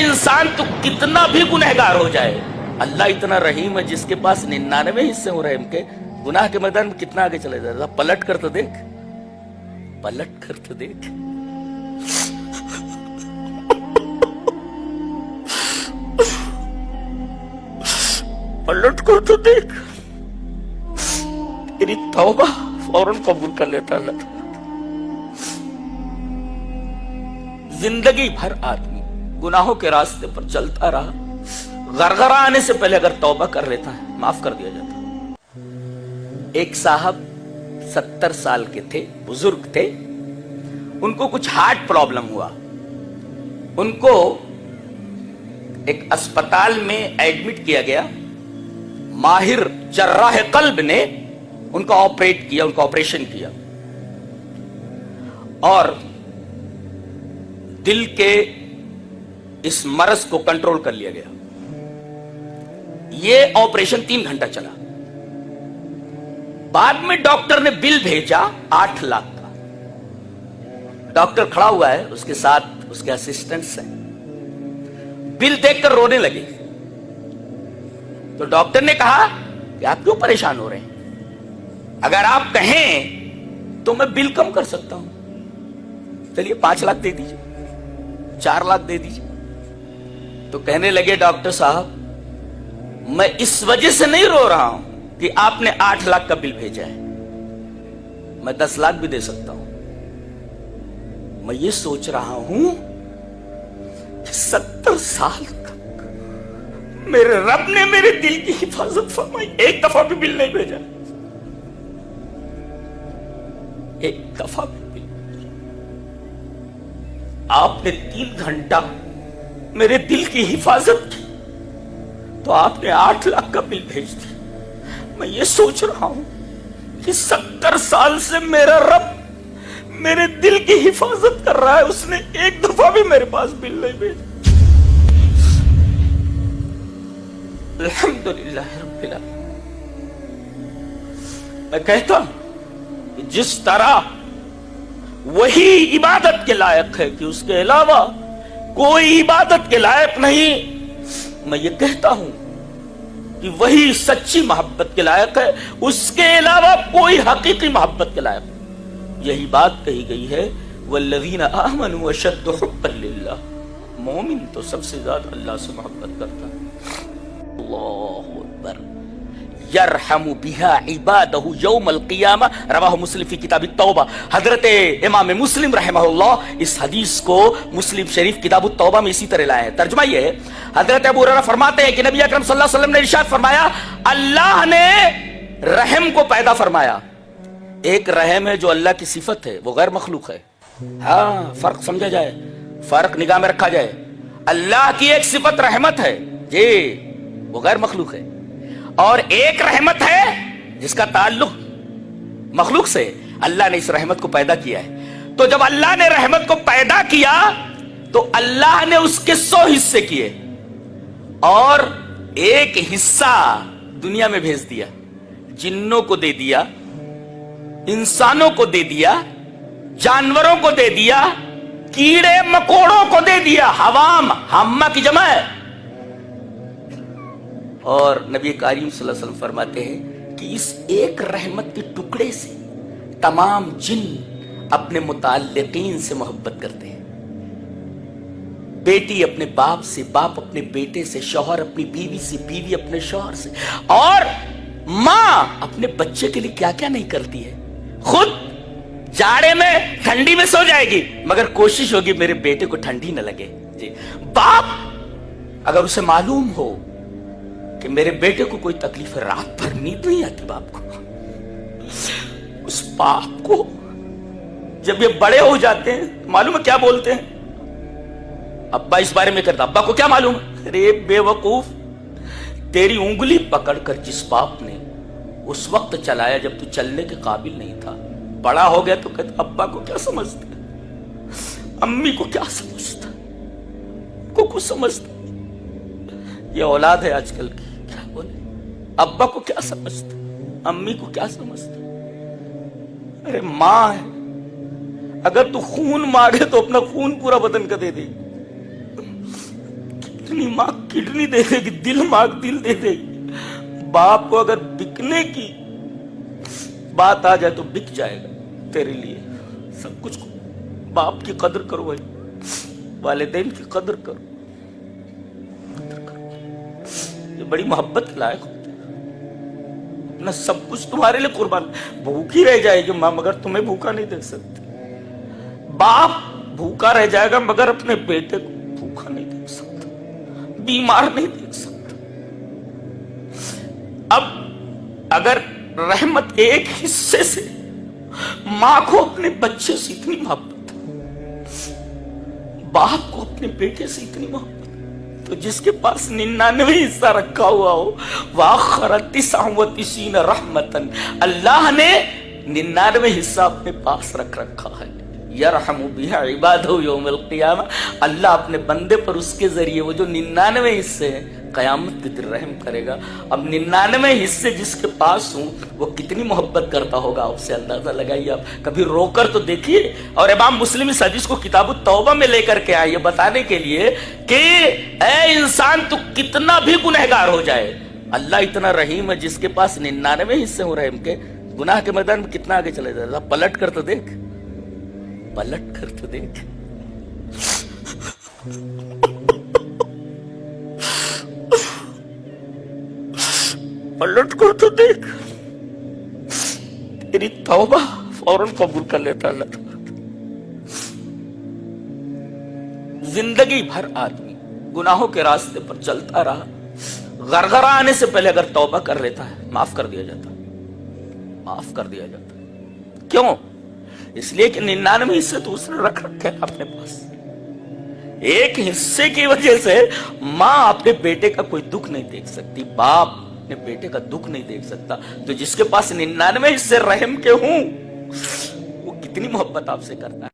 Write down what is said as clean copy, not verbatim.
इंसान तो कितना भी गुनहगार हो जाए, अल्लाह इतना रहीम है जिसके पास 99 हिस्से हो रहीम के, गुनाह के मैदान में कितना आगे चले जाता। पलट कर तो देख, पलट कर तो देख। पलट कर तो देख, तेरी तौबा फौरन कबूल कर लेता अल्लाह। जिंदगी भर आदमी गुनाहों के रास्ते पर चलता रहा, गरगरा आने से पहले अगर तौबा कर लेता है माफ कर दिया जाता। एक साहब 70 साल के थे, बुजुर्ग थे, उनको कुछ हार्ट प्रॉब्लम हुआ। उनको एक अस्पताल में एडमिट किया गया। माहिर जर्राह कल्ब ने उनका ऑपरेट किया, उनका ऑपरेशन किया और दिल के इस मर्ज को कंट्रोल कर लिया गया। यह ऑपरेशन 3 घंटा चला। बाद में डॉक्टर ने बिल भेजा 8 लाख का। डॉक्टर खड़ा हुआ है, उसके साथ उसके असिस्टेंट्स हैं। बिल देखकर रोने लगे। तो डॉक्टर ने कहा कि आप क्यों परेशान हो रहे हैं? अगर आप कहें तो मैं बिल कम कर सकता हूं। चलिए 5 लाख दे दीजिए, 4 लाख दे दीजिए। तो कहने लगे डॉक्टर साहब, मैं इस वजह से नहीं रो रहा हूं कि आपने 8 लाख का बिल भेजा है, मैं 10 लाख भी दे सकता हूं। मैं ये सोच रहा हूं कि 70 साल तक मेरे रब ने मेरे दिल की हिफाजत फरमाई, एक दफा भी बिल नहीं भेजा, एक दफा भी बिल। आपने 3 घंटा मेरे दिल की हिफाजत की तो आपने 8 लाख का बिल भेज दिया। मैं ये सोच रहा हूं कि 70 साल से मेरा रब मेरे दिल की हिफाजत कर रहा है, उसने एक दफा भी मेरे पास बिल नहीं भेजा। अल्हम्दुलिल्लाह रब्बिल आलमीन। मैं कहता हूं कि जिस तरह वही इबादत के लायक है कि उसके अलावा कोई इबादत के लायक नहीं, मैं ये कहता हूं कि वही सच्ची मोहब्बत के लायक है, उसके अलावा कोई हकीकी मोहब्बत के लायक नहीं। यही बात कही गई है, वल्लज़ीना आमनू अशद्दु हुब्बन लिल्लाह। मोमिन तो सबसे ज्यादा अल्लाह से मोहब्बत करता है। अल्लाहु अकबर। यरहमु बिहा इबादहु यौमल क़ियामा, रवाहु मुस्लिम फी किताब तौबा। हजरत इमाम मुस्लिम रहमहुल्लाह इस हदीस को मुस्लिम शरीफ किताब तौबा में इसी तरह लाए हैं। तर्जुमा ये है, हजरत अबू हुरैरा फरमाते हैं कि नबी अकरम सल्लल्लाहु अलैहि वसल्लम ने इरशाद फरमाया, अल्लाह ने रहम को पैदा फरमाया। एक रहम है जो अल्लाह की सिफत है, वो गैर मखलूक है। हाँ, फर्क समझा जाए, फर्क निगाह में रखा जाए। अल्लाह की एक सिफत रहमत है जी, वो गैर मखलूक है, और एक रहमत है जिसका ताल्लुक मखलूक से। अल्लाह ने इस रहमत को पैदा किया है। तो जब अल्लाह ने रहमत को पैदा किया तो अल्लाह ने उसके 100 हिस्से किए और एक हिस्सा दुनिया में भेज दिया। जिन्नों को दे दिया, इंसानों को दे दिया, जानवरों को दे दिया, कीड़े मकोड़ों को दे दिया। हवाम, हम्मा की जमा है। और नबी करीम सल्लल्लाहु अलैहि वसल्लम फरमाते हैं कि इस एक रहमत के टुकड़े से तमाम जिन अपने मुताल्लिकीन से मोहब्बत करते हैं। बेटी अपने बाप से, बाप अपने बेटे से, शौहर अपनी बीवी से, बीवी अपने शौहर से, और मां अपने बच्चे के लिए क्या क्या नहीं करती है। खुद जाड़े में ठंडी में सो जाएगी मगर कोशिश होगी मेरे बेटे को ठंडी न लगे जी। बाप अगर उसे मालूम हो कि मेरे बेटे को कोई तकलीफ है, रात भर नींद नहीं आती बाप को, उस बाप को जब ये बड़े हो जाते हैं मालूम है क्या बोलते हैं? अब्बा इस बारे में करता, अब्बा को क्या मालूम? अरे बेवकूफ, तेरी उंगली पकड़कर जिस बाप ने उस वक्त चलाया जब तू चलने के काबिल नहीं था, बड़ा हो गया तो कहता अब्बा को क्या समझता, अम्मी को क्या समझता, को कुछ समझता। ये औलाद है आजकल की, क्या बोले, अब्बा को क्या समझता, अम्मी को क्या समझता। अरे मां है, अगर तू खून मांगे तो अपना खून पूरा बदन का दे दे। इतनी माँ किडनी दे देगी, दिल मांग दिल दे देगी। बाप को अगर बिकने की बात आ जाए तो बिक जाएगा तेरे लिए सब कुछ। बाप की कदर करो भाई, वालिदैन की कदर करो, ये बड़ी मोहब्बत लायक होती है। अपना सब कुछ तुम्हारे लिए कुर्बान, भूखी रह जाएगी माँ मगर तुम्हें भूखा नहीं देख सकती। बाप भूखा रह जाएगा मगर अपने बेटे को भूखा नहीं देख सकता, बीमार नहीं देख सकता। अब अगर रहमत के एक हिस्से से मां को अपने बच्चे से इतनी मोहब्बत, बाप को अपने बेटे से इतनी मोहब्बत, तो जिसके पास 99 हिस्सा रखा हुआ हो, वाखरतिसीन रहमतन, अल्लाह ने 99 हिस्सा अपने पास रख रखा है। यरहमु बिहा इबादहु यौमल क़ियामा, अल्लाह अपने बंदे पर उसके जरिए वो जो 99 हिस्से हैं कयामत के दिन रहम करेगा। अब 99 हिस्से जिसके पास हूं वो कितनी मोहब्बत करता होगा, आपसे अंदाजा लगाइए आप। कभी रोकर तो देखिए। और इमाम मुस्लिम इस हदीस को किताबु तौबा में लेकर के आए, ये बताने के लिए कि ऐ इंसान तू कितना भी गुनहगार हो जाए, अल्लाह इतना रहीम है जिसके पास 99 हिस्से हो रहम के, गुनाह के मैदान में कितना आगे चले जाए। पलट कर तो देख, पलट कर तो देख। पलट कर तो देख, तेरी तौबा फौरन कबूल कर लेता अल्लाह। जिंदगी भर आदमी गुनाहों के रास्ते पर चलता रहा, गरगरा आने से पहले अगर तौबा कर लेता है माफ कर दिया जाता, माफ कर दिया जाता। क्यों? इसलिए कि 99 हिस्से तो उसने रख रखे हैं अपने पास। एक हिस्से की वजह से मां अपने बेटे का कोई दुख नहीं देख सकती, बाप अपने बेटे का दुख नहीं देख सकता। तो जिसके पास 99 हिस्से रहम के हूं वो कितनी मोहब्बत आपसे करता है।